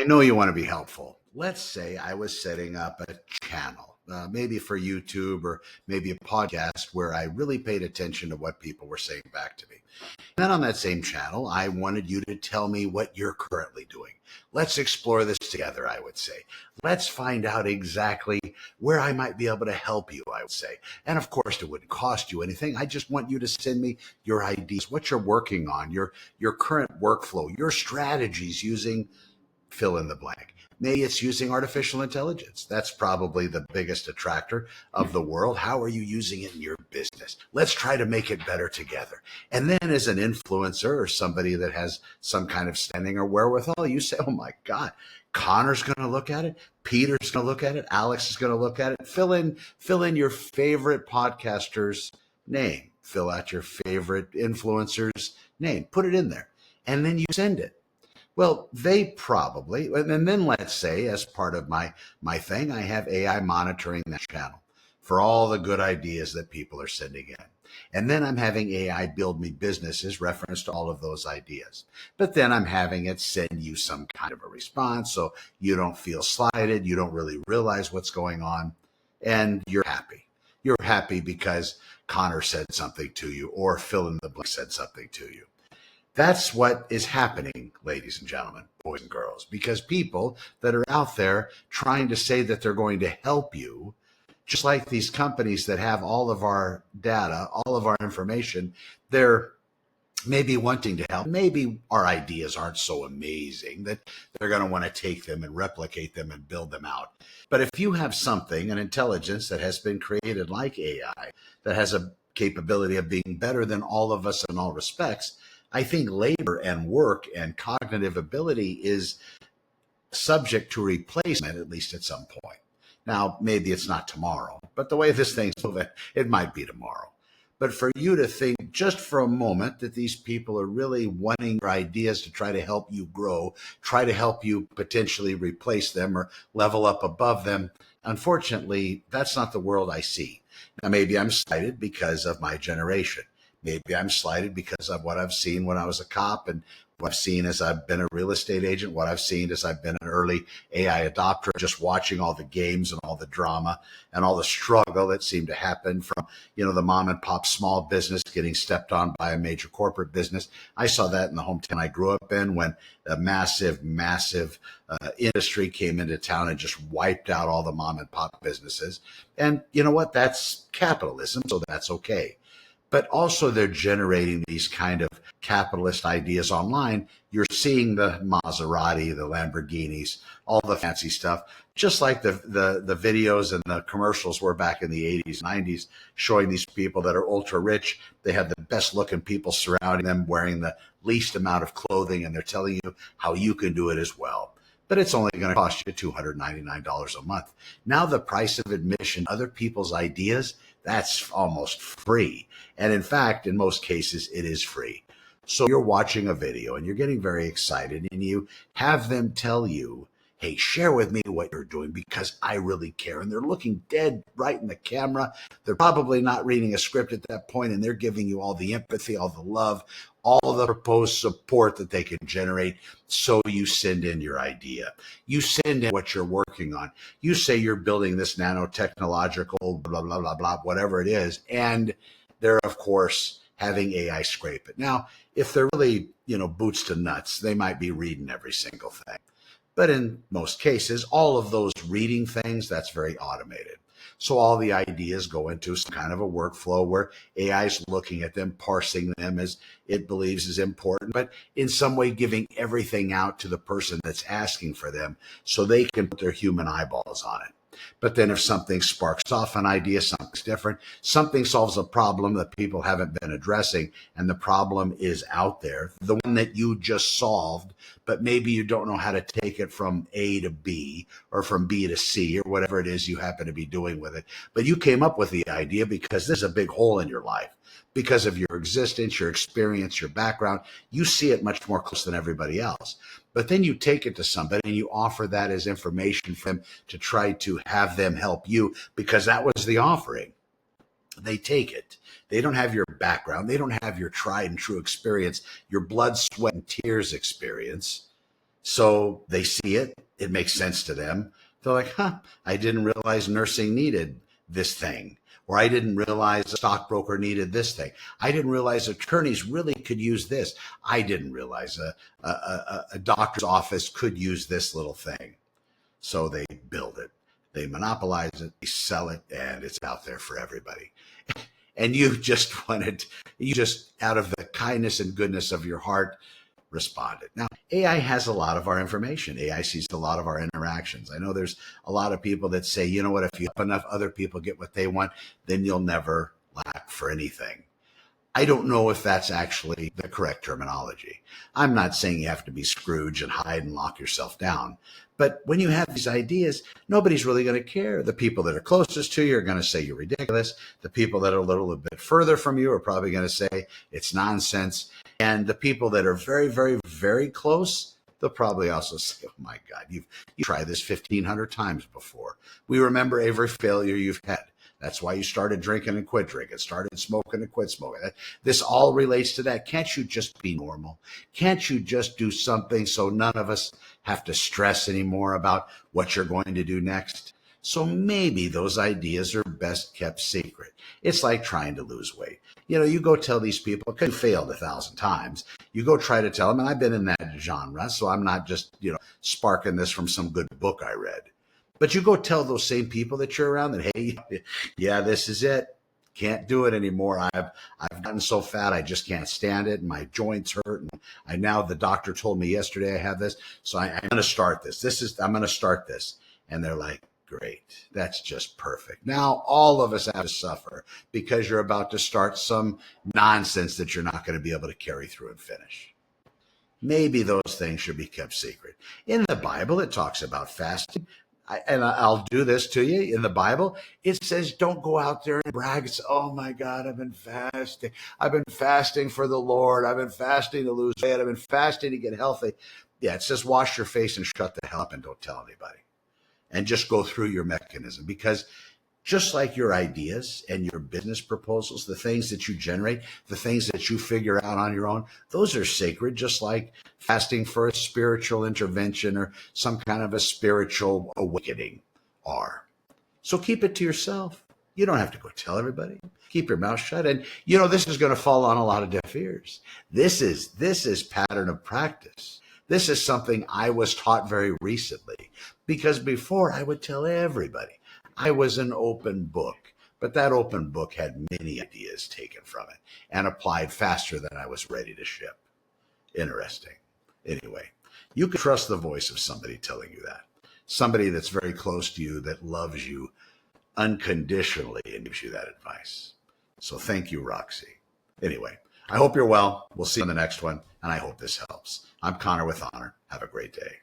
know you want to be helpful. Let's say I was setting up a channel, maybe for YouTube or maybe a podcast where I really paid attention to what people were saying back to me. And then on that same channel, I wanted you to tell me what you're currently doing. Let's explore this together, I would say. Let's find out exactly where I might be able to help you, I would say. And of course, it wouldn't cost you anything. I just want you to send me your ideas, what you're working on, your current workflow, your strategies using fill in the blank. Maybe it's using artificial intelligence. That's probably the biggest attractor of the world. How are you using it in your business? Let's try to make it better together. And then as an influencer or somebody that has some kind of standing or wherewithal, you say, oh my God, Connor's going to look at it. Peter's going to look at it. Alex is going to look at it. Fill in your favorite podcaster's name. Fill out your favorite influencer's name. Put it in there. And then you send it. Well, they probably, and then let's say as part of my thing, I have AI monitoring that channel for all the good ideas that people are sending in. And then I'm having AI build me businesses reference to all of those ideas. But then I'm having it send you some kind of a response so you don't feel slighted, you don't really realize what's going on, and you're happy. You're happy because Connor said something to you or fill in the blank said something to you. That's what is happening, ladies and gentlemen, boys and girls, because people that are out there trying to say that they're going to help you, just like these companies that have all of our data, all of our information, they're maybe wanting to help. Maybe our ideas aren't so amazing that they're going to want to take them and replicate them and build them out. But if you have something, an intelligence that has been created like AI, that has a capability of being better than all of us in all respects, I think labor and work and cognitive ability is subject to replacement, at least at some point. Now, maybe it's not tomorrow, but the way this thing's moving, it might be tomorrow. But for you to think just for a moment that these people are really wanting your ideas to try to help you grow, try to help you potentially replace them or level up above them, unfortunately, that's not the world I see. Now, maybe I'm slighted because of my generation. Maybe I'm slighted because of what I've seen when I was a cop and what I've seen as I've been a real estate agent, what I've seen as I've been an early AI adopter, just watching all the games and all the drama and all the struggle that seemed to happen from, the mom and pop small business getting stepped on by a major corporate business. I saw that in the hometown I grew up in when a massive industry came into town and just wiped out all the mom and pop businesses. And you know what? That's capitalism, so that's okay. But also they're generating these kind of capitalist ideas online. You're seeing the Maserati, the Lamborghinis, all the fancy stuff, just like the videos and the commercials were back in the 80s, 90s, showing these people that are ultra rich. They have the best looking people surrounding them, wearing the least amount of clothing, and they're telling you how you can do it as well. But it's only going to cost you $299 a month. Now the price of admission, other people's ideas, that's almost free. And in fact, in most cases, it is free. So you're watching a video and you're getting very excited and you have them tell you, hey, share with me what you're doing because I really care. And they're looking dead right in the camera. They're probably not reading a script at that point, and they're giving you all the empathy, all the love, all the proposed support that they can generate. So you send in your idea. You send in what you're working on. You say you're building this nanotechnological, blah, blah, blah, blah, whatever it is. And they're, of course, having AI scrape it. Now, if they're really, boots to nuts, they might be reading every single thing. But in most cases, all of those reading things, that's very automated. So all the ideas go into some kind of a workflow where AI is looking at them, parsing them as it believes is important, but in some way giving everything out to the person that's asking for them so they can put their human eyeballs on it. But then if something sparks off an idea, something's different, something solves a problem that people haven't been addressing, and the problem is out there, the one that you just solved, but maybe you don't know how to take it from A to B or from B to C or whatever it is you happen to be doing with it. But you came up with the idea because there's a big hole in your life. Because of your existence, your experience, your background, you see it much more close than everybody else. But then you take it to somebody and you offer that as information for them to try to have them help you because that was the offering. They take it. They don't have your background. They don't have your tried and true experience, your blood, sweat, and tears experience. So they see it, it makes sense to them. They're like, huh, I didn't realize nursing needed this thing. Or I didn't realize a stockbroker needed this thing. I didn't realize attorneys really could use this. I didn't realize a doctor's office could use this little thing. So they build it, they monopolize it, they sell it, and it's out there for everybody. And you just out of the kindness and goodness of your heart, responded. Now, AI has a lot of our information. AI sees a lot of our interactions. I know there's a lot of people that say, you know what, if you help enough other people get what they want, then you'll never lack for anything. I don't know if that's actually the correct terminology. I'm not saying you have to be Scrooge and hide and lock yourself down. But when you have these ideas, nobody's really going to care. The people that are closest to you are going to say you're ridiculous. The people that are a little bit further from you are probably going to say it's nonsense. And the people that are very, very, very close, they'll probably also say, oh my God, you tried this 1,500 times before. We remember every failure you've had. That's why you started drinking and quit drinking, started smoking and quit smoking. This all relates to that. Can't you just be normal? Can't you just do something so none of us have to stress anymore about what you're going to do next? So maybe those ideas are best kept secret. It's like trying to lose weight. You know, you go tell these people, because you failed 1,000 times, you go try to tell them, and I've been in that genre, so I'm not just, sparking this from some good book I read. But you go tell those same people that you're around that, hey, yeah, this is it. Can't do it anymore. I've gotten so fat, I just can't stand it. And my joints hurt. And the doctor told me yesterday I have this. So I'm going to start this. I'm going to start this. And they're like, great. That's just perfect. Now all of us have to suffer because you're about to start some nonsense that you're not going to be able to carry through and finish. Maybe those things should be kept secret. In the Bible, it talks about fasting. I'll do this to you. In the Bible, it says, don't go out there and brag. It's, oh my God, I've been fasting. I've been fasting for the Lord. I've been fasting to lose weight. I've been fasting to get healthy. Yeah, it says, wash your face and shut the hell up and don't tell anybody. And just go through your mechanism, because just like your ideas and your business proposals, the things that you generate, the things that you figure out on your own, those are sacred, just like fasting for a spiritual intervention or some kind of a spiritual awakening are. So keep it to yourself. You don't have to go tell everybody. Keep your mouth shut. And this is going to fall on a lot of deaf ears. This is pattern of practice. This is something I was taught very recently, because before I would tell everybody. I was an open book, but that open book had many ideas taken from it and applied faster than I was ready to ship. Interesting. Anyway, you can trust the voice of somebody telling you that. Somebody that's very close to you, that loves you unconditionally and gives you that advice. So thank you, Roxy. Anyway, I hope you're well. We'll see you on the next one, and I hope this helps. I'm Connor with Honor. Have a great day.